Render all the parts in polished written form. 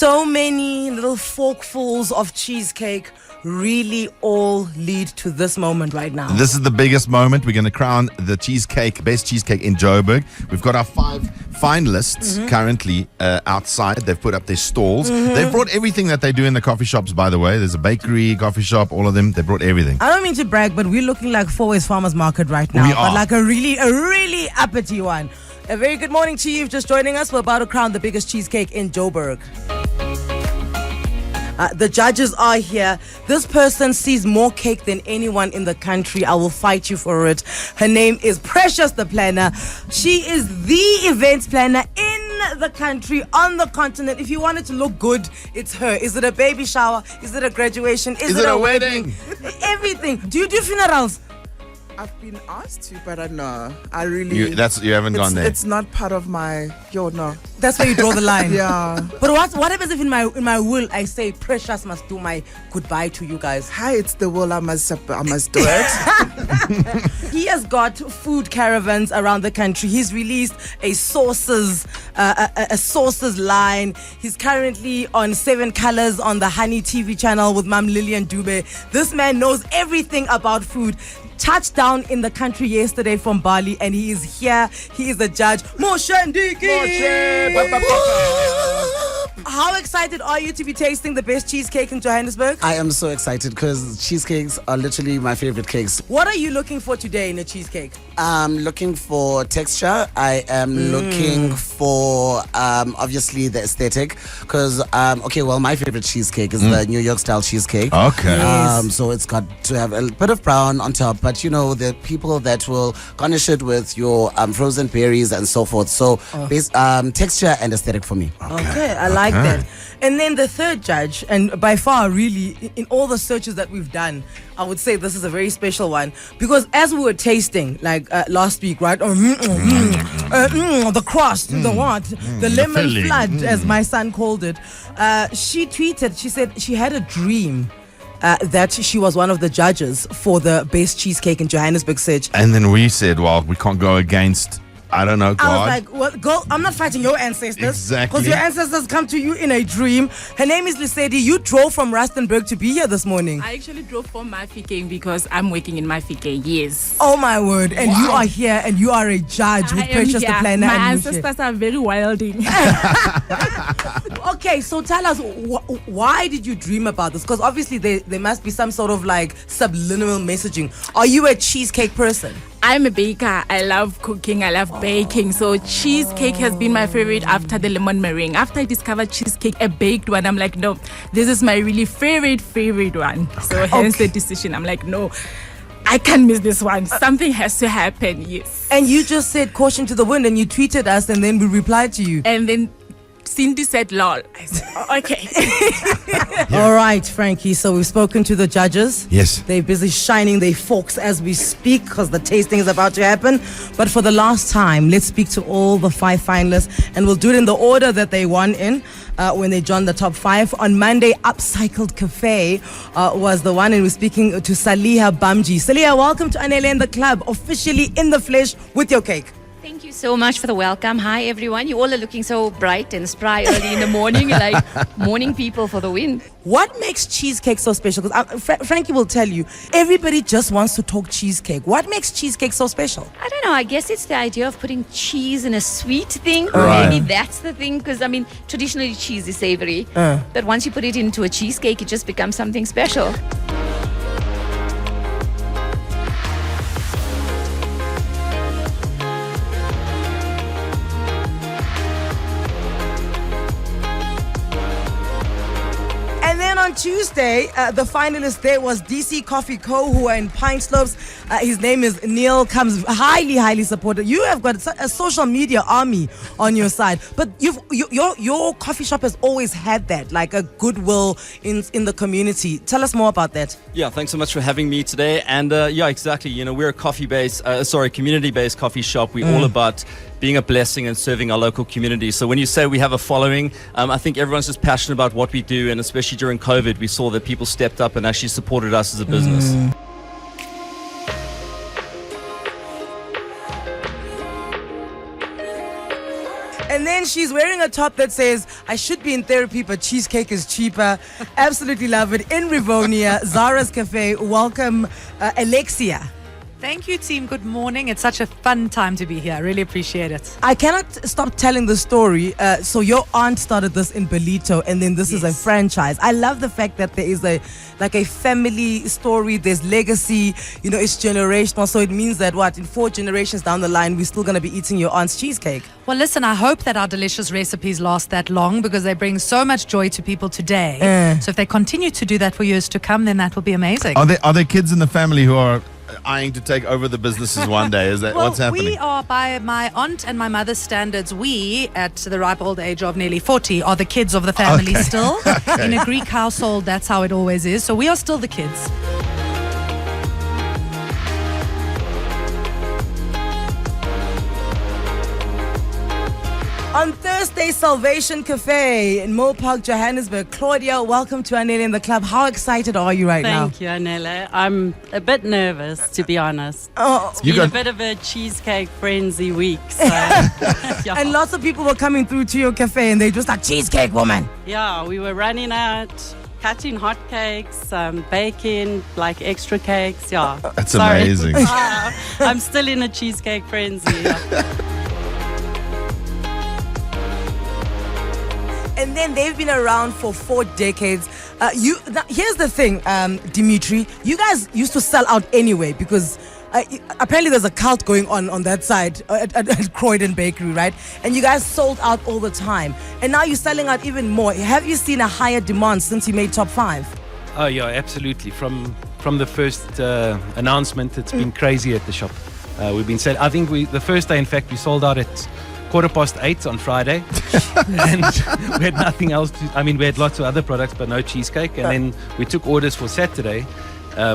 So many little forkfuls of cheesecake really all lead to this moment right now. This is the biggest moment. We're going to crown the best cheesecake in Joburg. We've got our 5 finalists currently outside. They've put up their stalls. They've brought everything that they do in the coffee shops, by the way. There's a bakery, coffee shop, all of them. They brought everything. I don't mean to brag, but we're looking like Fourways Farmers Market right now. We are. But like a really uppity one. A very good morning to you. Just joining us. We're about to crown the biggest cheesecake in Joburg. The judges are here. This person sees more cake than anyone in the country. I will fight you for it. Her name is Precious the Planner. She is the events planner in the country, on the continent. If you want it to look good, it's her. Is it a baby shower? Is it a graduation? Is it a wedding? Everything. Do you do funerals? I've been asked to, but I know. I really... You haven't gone there. It's not part of my... no. That's where you draw the line. Yeah. But what happens if in my will I say Precious must do my goodbye to you guys? Hi, it's the will. I must do it. He has got food caravans around the country. He's released a sauces line. He's currently on 7 Colors on the Honey TV channel with Mam Lillian Dube. This man knows everything about food. Touched down in the country yesterday from Bali, and he is here. He is a judge. Moshe Ndiki! How excited are you to be tasting the best cheesecake in Johannesburg? I am so excited because cheesecakes are literally my favorite cakes. What are you looking for today in a cheesecake? I'm looking for texture. I am looking for obviously the aesthetic because my favorite cheesecake is the New York style cheesecake. Okay. Yes. So it's got to have a bit of brown on top, but the people that will garnish it with your frozen berries and so forth. So texture and aesthetic for me. Okay, I like that. And then the third judge, and by far really in all the searches that we've done, I would say this is a very special one because as we were tasting like last week, right? The crust, the lemon flood, as my son called it. She tweeted, she said she had a dream that she was one of the judges for the best cheesecake in Johannesburg search. And then we said, well, we can't go against, I don't know, God. I was like, well, girl, I'm not fighting your ancestors. Exactly. Because your ancestors come to you in a dream. Her name is Lisedi. You drove from Rustenburg to be here this morning. I actually drove from Mafikeng because I'm working in Mafikeng, yes. Oh my word. And you are here and you are a judge with Precious the Planner. My and ancestors are very wilding. Okay, so tell us, why did you dream about this? Because obviously there must be some sort of like subliminal messaging. Are you a cheesecake person? I'm a baker. I love cooking. I love baking. So cheesecake has been my favorite after the lemon meringue. After I discovered cheesecake, a baked one, I'm like, no, this is my really favorite one. So hence the decision. I'm like, no, I can't miss this one. Something has to happen, yes. And you just said caution to the wind and you tweeted us and then we replied to you. And then Cindy said, lol. I said, oh, okay. All right, Frankie. So we've spoken to the judges. Yes. They're busy shining their forks as we speak because the tasting is about to happen. But for the last time, let's speak to all the 5 finalists and we'll do it in the order that they won in when they joined the top 5. On Monday, Upcycled Cafe was the one, and we're speaking to Saliha Bamji. Saliha, welcome to Anele and the Club, officially in the flesh with your cake. Thank you so much for the welcome. Hi, everyone. You all are looking so bright and spry early in the morning, like morning people for the win. What makes cheesecake so special? Because Frankie will tell you, everybody just wants to talk cheesecake. What makes cheesecake so special? I don't know. I guess it's the idea of putting cheese in a sweet thing. Right. Maybe that's the thing. Because, traditionally cheese is savory. But once you put it into a cheesecake, it just becomes something special. And then on Tuesday, the finalist there was DC Coffee Co., who are in Pine Slopes. His name is Neil, comes highly supported. You have got a social media army on your side, but your coffee shop has always had that, like a goodwill in the community. Tell us more about that. Yeah, thanks so much for having me today. And yeah, exactly. We're a community-based coffee shop. We're all about being a blessing and serving our local community. So when you say we have a following, I think everyone's just passionate about what we do, and especially during COVID, we saw that people stepped up and actually supported us as a business. And then then she's wearing a top that says, I should be in therapy, but cheesecake is cheaper. Absolutely love it. In Rivonia, Zara's Cafe. Welcome, Alexia. Thank you, team. Good morning. It's such a fun time to be here. I really appreciate it. I cannot stop telling the story. So your aunt started this in Belito, and then this is a franchise. I love the fact that there is a family story. There's legacy. You know, it's generational. So it means that in 4 generations down the line, we're still going to be eating your aunt's cheesecake. Well, listen, I hope that our delicious recipes last that long because they bring so much joy to people today. So if they continue to do that for years to come, then that will be amazing. Are there kids in the family who are eyeing to take over the businesses one day? Is that what's happening? We are, by my aunt and my mother's standards, we, at the ripe old age of nearly 40, are the kids of the family still. In a Greek household, that's how it always is. So we are still the kids. On Thursday, Salvation Café in Milpark, Johannesburg. Claudia, welcome to Anele in the club. How excited are you right now? Thank you, Anele. I'm a bit nervous, to be honest. It's been a bit of a cheesecake frenzy week. So, yeah. And lots of people were coming through to your cafe and they just like, cheesecake woman. Yeah, we were running out, cutting hot cakes, baking, like extra cakes. Yeah. That's amazing. I'm still in a cheesecake frenzy. Yeah. And then they've been around for 4 decades. Here's the thing, Dimitri. You guys used to sell out anyway because apparently there's a cult going on that side at Croydon Bakery, right? And you guys sold out all the time. And now you're selling out even more. Have you seen a higher demand since you made top 5? Oh yeah, absolutely. From the first announcement, it's been crazy at the shop. We've been selling. I think the first day, in fact, we sold out at 8:15 on Friday, and we had nothing else we had lots of other products, but no cheesecake. And then we took orders for Saturday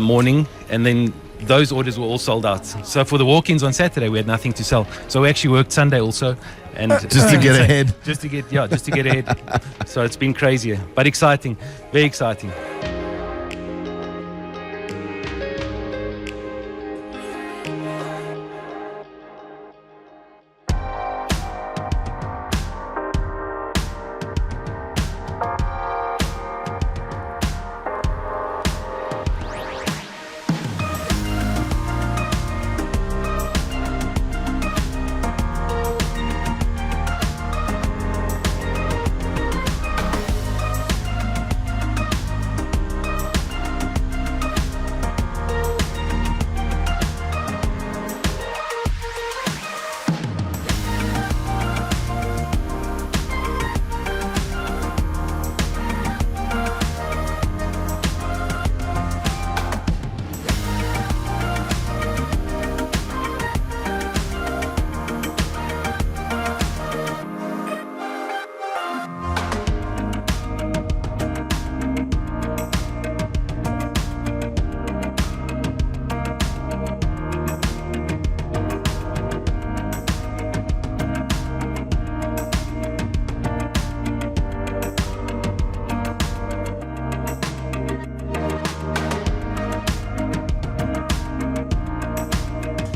morning, and then those orders were all sold out. So for the walk-ins on Saturday, we had nothing to sell. So we actually worked Sunday also, and just to get ahead. Just to get ahead. So it's been crazy, but exciting, very exciting.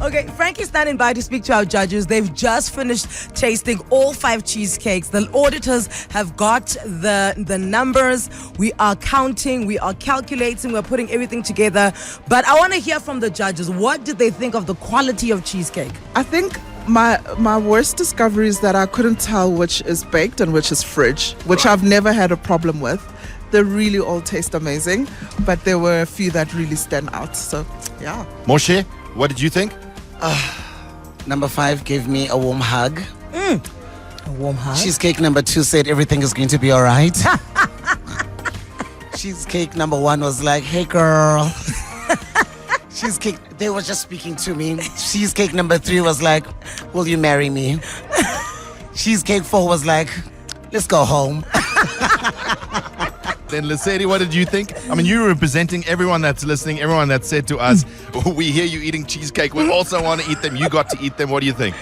Okay, Frankie's standing by to speak to our judges. They've just finished tasting all 5 cheesecakes. The auditors have got the numbers. We are counting, we are calculating, we're putting everything together. But I want to hear from the judges. What did they think of the quality of cheesecake? I think my worst discovery is that I couldn't tell which is baked and which is fridge, which I've never had a problem with. They really all taste amazing, but there were a few that really stand out. So, yeah. Moshe, what did you think? Number 5 gave me a warm hug. A warm hug? Cheesecake number 2 said everything is going to be all right. Cheesecake number 1 was like, hey girl. Cheesecake, they were just speaking to me. Cheesecake number 3 was like, will you marry me? Cheesecake 4 was like, let's go home. Then Lesedi, what did you think? I mean, you're representing everyone that's listening, everyone that said to us, we hear you eating cheesecake, we also want to eat them. You got to eat them. What do you think?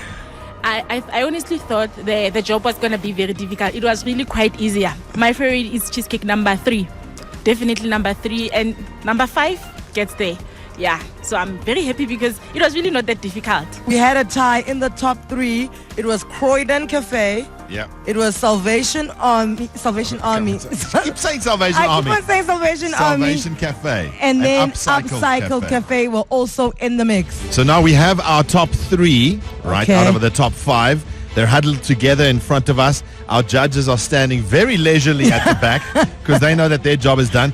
I honestly thought the job was going to be very difficult. It was really quite easier. My favorite is cheesecake number 3. Definitely number 3. And number 5 gets there. yeah, so I'm very happy because it was really not that difficult. We had a tie in the top 3. It was Croydon Cafe. Yeah. It was Salvation Army. Keep saying Salvation I Army. keep on saying Salvation Army. Salvation Cafe. And then Upcycle Cafe were also in the mix. So now we have our top 3, right, Okay. out of the top 5. They're huddled together in front of us. Our judges are standing very leisurely at the back because they know that their job is done.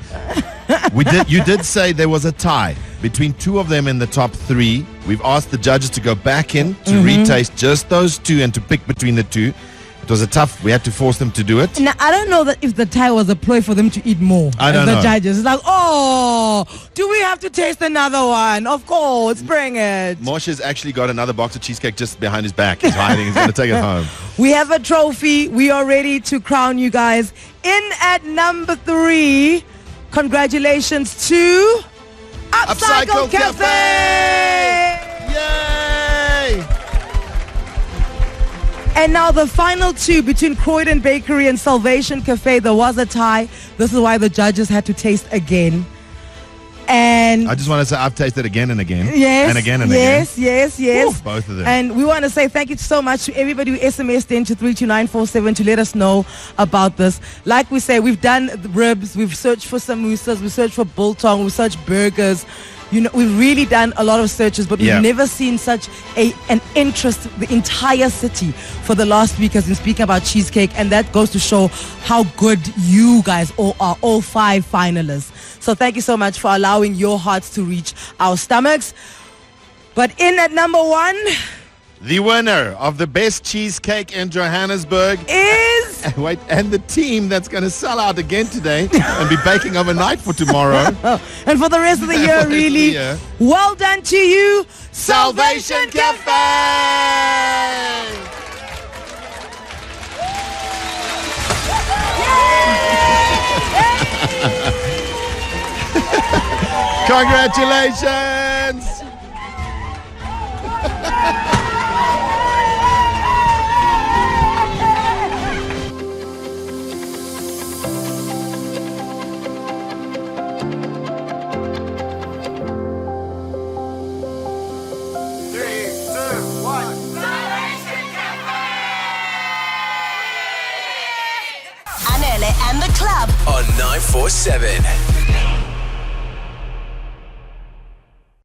You did say there was a tie between 2 of them in the top 3. We've asked the judges to go back in to retaste just those 2 and to pick between the 2. It was we had to force them to do it. Now, I don't know that if the tie was a ploy for them to eat more. I don't as the know. judges. It's like, oh, do we have to taste another one? Of course, bring it. Moshe's actually got another box of cheesecake just behind his back. He's hiding. He's going to take it home. We have a trophy. We are ready to crown you guys. In at number 3, congratulations to Upcycle Cafe. Yay! And now the final 2 between Croydon Bakery and Salvation Cafe. There was a tie. This is why the judges had to taste again. And I just want to say I've tasted again and again. yes, And again and yes, again. yes, yes. Woo, both of them. And we want to say thank you so much to everybody who SMS'd in to 32947 to let us know about this. Like we say, we've done the ribs, we've searched for samosas, we've searched for biltong, we've searched burgers. You know, we've really done a lot of searches, but we've never seen such an interest. The entire city for the last week has been speaking about cheesecake, and that goes to show how good you guys all are, all 5 finalists. So thank you so much for allowing your hearts to reach our stomachs. But in at number 1 the winner of the best cheesecake in Johannesburg is... and the team that's going to sell out again today and be baking overnight for tomorrow. And for the rest of the year, really. Well done to you, Salvation Café! Congratulations! Anele and the club on 947.